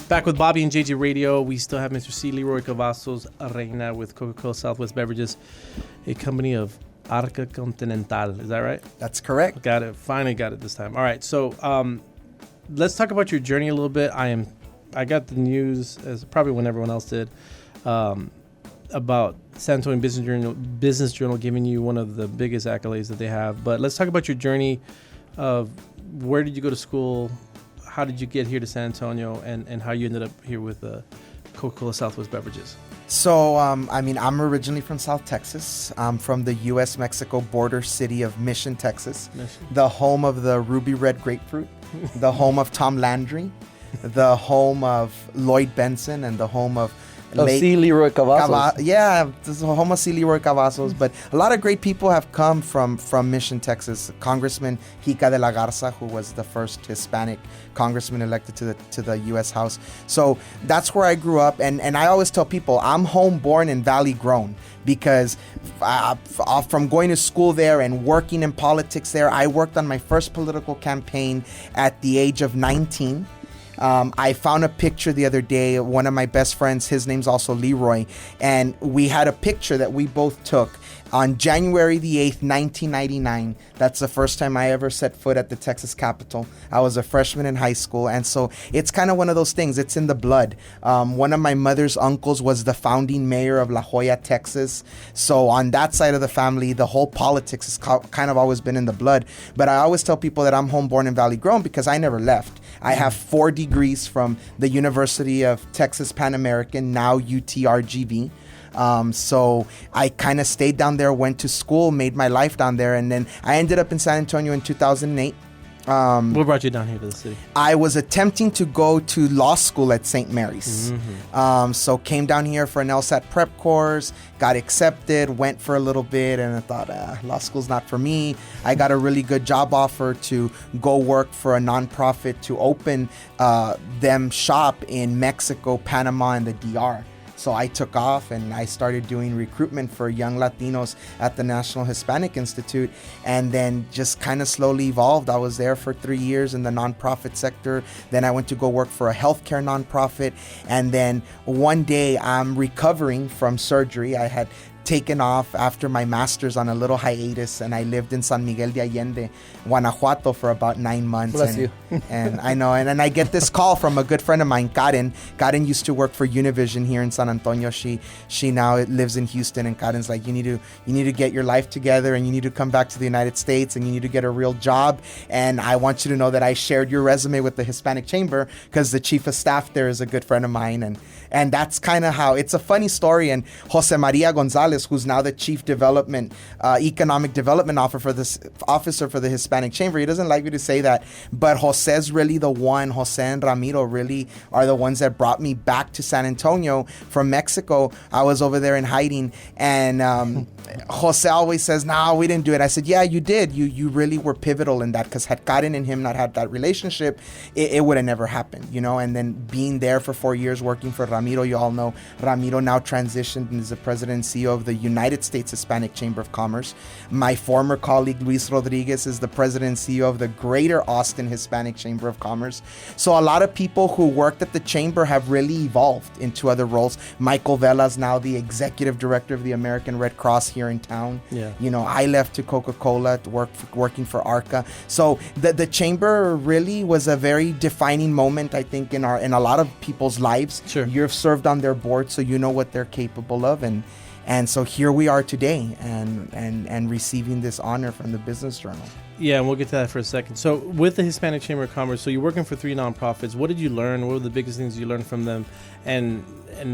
Back with Bobby and JJ Radio. We still have Mr. C. LeRoy Cavazos-Reyna with Coca-Cola Southwest Beverages, a company of Arca Continental. Is that right? That's correct. Got it. Finally got it this time. All right. So let's talk about your journey a little bit. I got the news, as probably when everyone else did, about San Antonio Business Journal giving you one of the biggest accolades that they have. But let's talk about your journey of where did you go to school, how did you get here to San Antonio, and how you ended up here with Coca-Cola Southwest Beverages? So, I'm originally from South Texas. I'm from the U.S.-Mexico border city of Mission, Texas, the home of the ruby red grapefruit, the home of Tom Landry, the home of Lloyd Benson, and the home of C. LeRoy Cavazos. This is the home of C. LeRoy Cavazos. But a lot of great people have come from Mission, Texas. Congressman Jica de la Garza, who was the first Hispanic congressman elected to the U.S. House. So that's where I grew up. And I always tell people I'm home born and valley grown, because from going to school there and working in politics there, I worked on my first political campaign at the age of 19. I found a picture the other day. One of my best friends, his name's also LeRoy, and we had a picture that we both took on January the 8th, 1999. That's the first time I ever set foot at the Texas Capitol. I was a freshman in high school, and so it's kind of one of those things. It's in the blood. One of my mother's uncles was the founding mayor of La Joya, Texas. So on that side of the family, the whole politics has kind of always been in the blood. But I always tell people that I'm homeborn and valley grown because I never left. I have 4 degrees from the University of Texas Pan American, now UTRGV. So I kind of stayed down there, went to school, made my life down there, and then I ended up in San Antonio in 2008. What brought you down here to the city? I was attempting to go to law school at St. Mary's. So came down here for an LSAT prep course, got accepted, went for a little bit, and I thought, law school's not for me. I got a really good job offer to go work for a nonprofit to open them shop in Mexico, Panama, and the DR. So I took off and I started doing recruitment for young Latinos at the National Hispanic Institute, and then just kind of slowly evolved. I was there for 3 years in the nonprofit sector. Then I went to go work for a healthcare nonprofit. And then one day I'm recovering from surgery. I had taken off after my master's on a little hiatus, and I lived in San Miguel de Allende, Guanajuato for about 9 months. Bless you. And I know, and I get this call from a good friend of mine, Karen. Karen used to work for Univision here in San Antonio. She now lives in Houston, and Karen's like, you need to get your life together, and you need to come back to the United States, and you need to get a real job. And I want you to know that I shared your resume with the Hispanic Chamber because the chief of staff there is a good friend of mine, and that's kind of how. It's a funny story. And Jose Maria Gonzalez, who's now the chief economic development officer for the Hispanic Chamber. He doesn't like me to say that, but Jose's really the one. Jose and Ramiro really are the ones that brought me back to San Antonio from Mexico. I was over there in hiding, and Jose always says, "No, we didn't do it." I said, "Yeah, you did. You really were pivotal in that, because had Karen and him not had that relationship, it would have never happened, you know." And then being there for 4 years working for Ramiro, you all know Ramiro now transitioned and is the president and CEO of the United States Hispanic Chamber of Commerce. My former colleague Luis Rodriguez is the president and CEO of the Greater Austin Hispanic Chamber of Commerce. So a lot of people who worked at the chamber have really evolved into other roles. Michael Vela's now the executive director of the American Red Cross here in town. Yeah. You know, I left to Coca-Cola to working for Arca. So the chamber really was a very defining moment, I think, in a lot of people's lives. Sure. You've served on their board, so you know what they're capable of, and so here we are today, and receiving this honor from the Business Journal. Yeah, and we'll get to that for a second. So with the Hispanic Chamber of Commerce, so you're working for 3 nonprofits. What did you learn? What were the biggest things you learned from them? And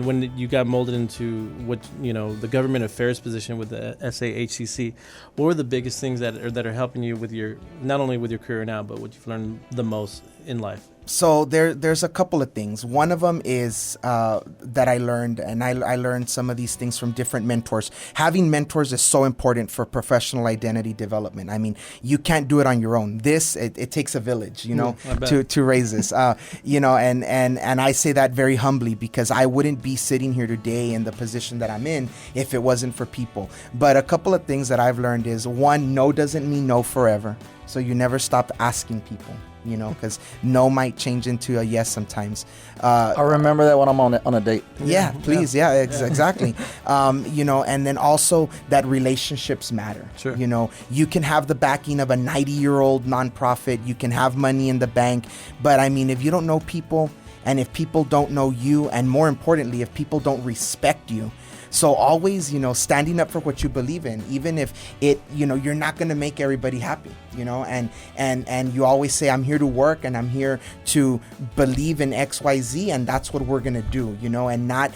when you got molded into what, you know, the government affairs position with the SAHCC, what were the biggest things that are helping you with your, not only with your career now, but what you've learned the most in life? So there's a couple of things. One of them is that I learned, and I learned some of these things from different mentors. Having mentors is so important for professional identity development. I mean, you can't do it on your own. It takes a village, you know, to raise this. You know, and I say that very humbly, because I wouldn't be sitting here today in the position that I'm in if it wasn't for people. But a couple of things that I've learned is, one, no doesn't mean no forever. So you never stop asking people, you know, because no might change into a yes sometimes. I remember that when I'm on a date. Yeah, please. Yeah, exactly. You know, and then also that relationships matter. Sure. You know, you can have the backing of a 90-year-old nonprofit. You can have money in the bank. But I mean, if you don't know people, and if people don't know you, and more importantly, if people don't respect you. So always, you know, standing up for what you believe in, even if it, you know, you're not going to make everybody happy, you know, and you always say, I'm here to work and I'm here to believe in XYZ, and that's what we're going to do, you know, and not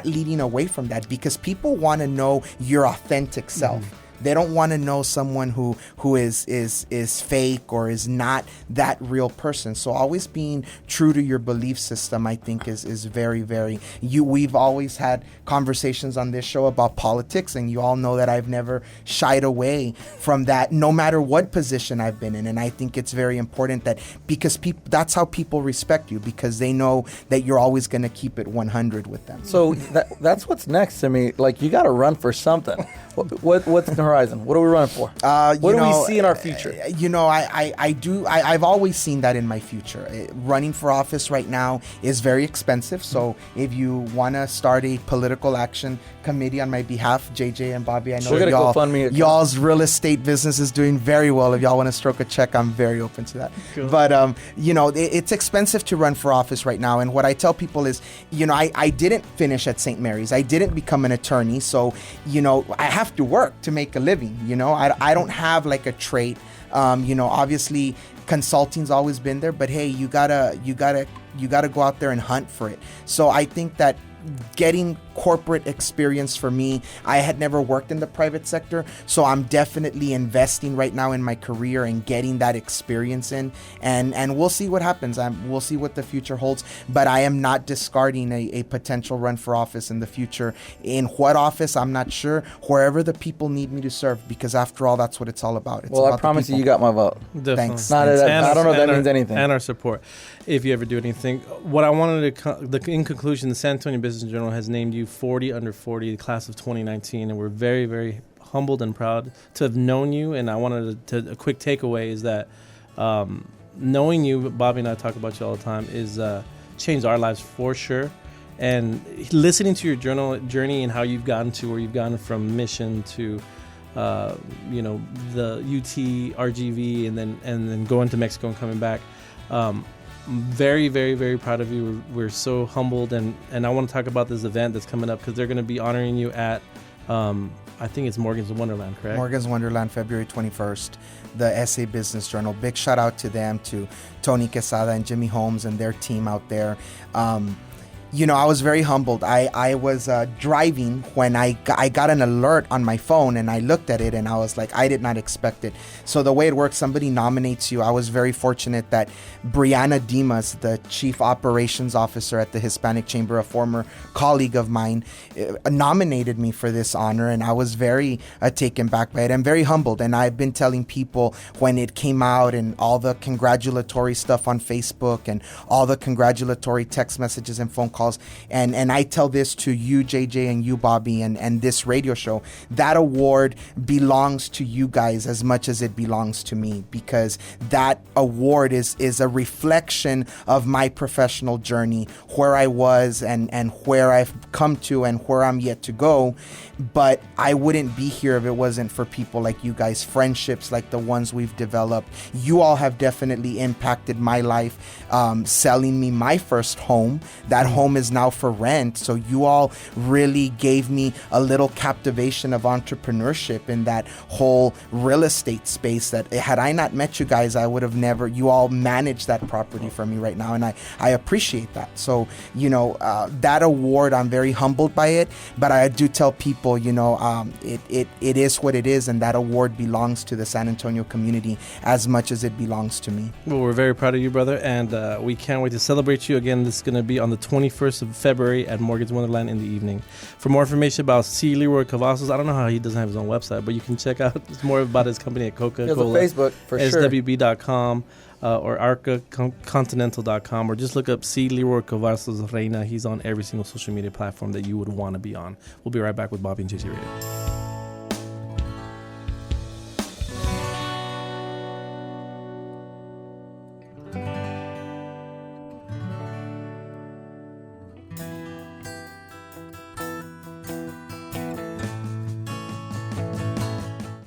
leading away from that, because people want to know your authentic self. Mm-hmm. They don't want to know someone who is fake or is not that real person. So always being true to your belief system, I think, is very, very. We've always had conversations on this show about politics, and you all know that I've never shied away from that, no matter what position I've been in. And I think it's very important that, because that's how people respect you, because they know that you're always going to keep it 100 with them. So that's what's next to me. Like, you got to run for something. What's the horizon? What are we running for? What do we see in our future? You know, I've always seen that in my future. Running for office right now is very expensive. So if you want to start a political action committee on my behalf, JJ and Bobby, I know y'all's real estate business is doing very well. If y'all want to stroke a check, I'm very open to that. Cool. But, you know, it's expensive to run for office right now. And what I tell people is, you know, I didn't finish at St. Mary's. I didn't become an attorney. So, you know, I have to work to make a living. You know, I don't have like a trade. You know, obviously consulting's always been there, but hey, you gotta go out there and hunt for it. So I think that getting corporate experience for me, I had never worked in the private sector, so I'm definitely investing right now in my career and getting that experience in, and we'll see what happens. We'll see what the future holds, but I am not discarding a potential run for office in the future. In what office, I'm not sure. Wherever the people need me to serve, because after all, that's what it's all about. It's about I promise you got my vote. Definitely. Thanks. I don't know if that means anything. And our support, if you ever do anything. What I wanted to, in conclusion, the San Antonio Business Journal has named you 40 under 40, the class of 2019, and we're very, very humbled and proud to have known you. And I wanted to a quick takeaway is that knowing you, Bobby and I talk about you all the time, is changed our lives for sure. And listening to your journey and how you've gotten to where you've gotten from Mission to you know, the UT RGV and then going to Mexico and coming back. Very, very, very proud of you. We're so humbled, and I want to talk about this event that's coming up, because they're going to be honoring you at I think it's Morgan's Wonderland, correct? Morgan's Wonderland, February 21st, the SA Business Journal. Big shout out to them, to Tony Quesada and Jimmy Holmes and their team out there. You know, I was very humbled. I was driving when I got an alert on my phone, and I looked at it and I was like, I did not expect it. So the way it works, somebody nominates you. I was very fortunate that Brianna Dimas, the Chief Operations Officer at the Hispanic Chamber, a former colleague of mine, nominated me for this honor, and I was very taken back by it. I'm very humbled, and I've been telling people when it came out and all the congratulatory stuff on Facebook and all the congratulatory text messages and phone calls, and I tell this to you, JJ, and you, Bobby, and this radio show, that award belongs to you guys as much as it belongs to me, because that award is a reflection of my professional journey, where I was and where I've come to and where I'm yet to go. But I wouldn't be here if it wasn't for people like you guys, friendships like the ones we've developed. You all have definitely impacted my life, selling me my first home. That home is now for rent. So you all really gave me a little captivation of entrepreneurship in that whole real estate space, that had I not met you guys, I would have never, you all manage that property for me right now. And I appreciate that. So, you know, that award, I'm very humbled by it, but I do tell people, you know, it is what it is, and that award belongs to the San Antonio community as much as it belongs to me. Well, we're very proud of you, brother, and we can't wait to celebrate you again. This is going to be on the 21st of February at Morgan's Wonderland in the evening. For more information about C. LeRoy Cavazos, I don't know how he doesn't have his own website, but you can check out more about his company at Coca-Cola. There's a Facebook for sure. SWB.com. Or arcacontinental.com, or just look up C. LeRoy Cavazos-Reyna. He's on every single social media platform that you would want to be on. We'll be right back with Bobby and JC Radio.